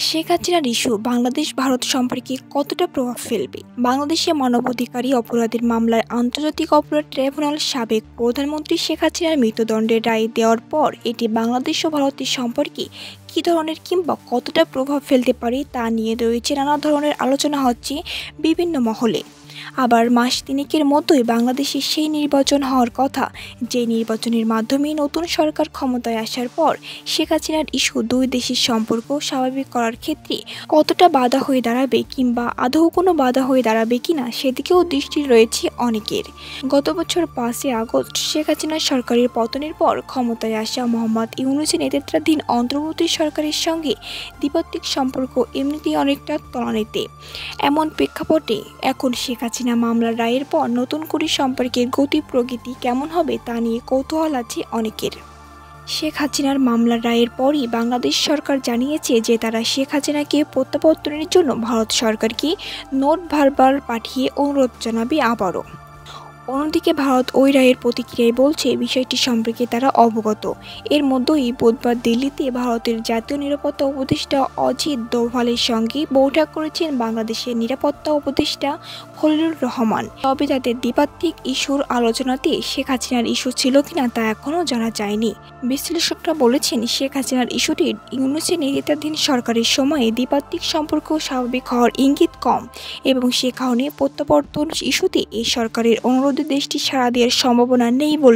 শেখ হাসিনার ইস্যু বাংলাদেশ ভারত সম্পর্কে কতটা প্রভাব ফেলবে? বাংলাদেশে মানবাধিকারী অপরাধের মামলায় আন্তর্জাতিক অপরাধ ট্রাইব্যুনাল সাবেক প্রধানমন্ত্রী শেখ হাসিনার মৃত্যুদণ্ডের রায় দেওয়ার পর এটি বাংলাদেশ ও ভারতের সম্পর্কে কী ধরনের কিংবা কতটা প্রভাব ফেলতে পারে তা নিয়ে রয়েছে নানা ধরনের আলোচনা হচ্ছে বিভিন্ন মহলে। আবার মাস তিনেকের মধ্যেই বাংলাদেশে সেই নির্বাচন হওয়ার কথা, যে নির্বাচনের মাধ্যমে নতুন সরকার ক্ষমতায় আসার পর শেখ হাসিনার ইস্যু দুই দেশের সম্পর্ক স্বাভাবিক করার ক্ষেত্রে কতটা বাধা হয়ে দাঁড়াবে কিংবা আদৌ কোনো বাধা হয়ে দাঁড়াবে কিনা সেদিকেও দৃষ্টি রয়েছে অনেকের। গত বছর 5 আগস্ট শেখ হাসিনার সরকারের পতনের পর ক্ষমতায় আসা মোহাম্মদ ইউনূসের নেতৃত্বাধীন অন্তর্বর্তী সরকারের সঙ্গে দ্বিপাক্ষিক সম্পর্ক এমনিতেই অনেকটা তলানিতে। এমন প্রেক্ষাপটে এখন শেখ হাসিনা মামলার রায়ের পর নতুন করে সম্পর্কের গতি প্রকৃতি কেমন হবে তা নিয়ে কৌতূহল আছে অনেকের। শেখ হাসিনার মামলার রায়ের পরই বাংলাদেশ সরকার জানিয়েছে যে তারা শেখ হাসিনাকে প্রত্যাবর্তনের জন্য ভারত সরকারকে নোট বারবার পাঠিয়ে অনুরোধ জানাবে আবারও। অন্যদিকে ভারত ওই রায়ের প্রতিক্রিয়ায় বলছে বিষয়টি সম্পর্কে তারা অবগত। এর মধ্যেই বুধবার দিল্লিতে ভারতের জাতীয় নিরাপত্তা উপদেষ্টা অজিত দোভালের সঙ্গে বৈঠক করেছেন বাংলাদেশের নিরাপত্তা উপদেষ্টা খলিলুর রহমান। তবে তাদের দ্বিপাক্ষিক ইস্যুর আলোচনাতে শেখ হাসিনার ইস্যু ছিল কিনা তা এখনও জানা যায়নি। বিশ্লেষকরা বলেছেন শেখ হাসিনার ইস্যুটি ইউনূসের নেতৃত্বাধীন সরকারের সময়ে দ্বিপাক্ষিক সম্পর্ক স্বাভাবিক হওয়ার ইঙ্গিত কম এবং সে কারণে প্রত্যাবর্তন ইস্যুতে এই সরকারের অনুরোধে দেশটি সাড়া দেওয়ার সম্ভাবনা নেই বলে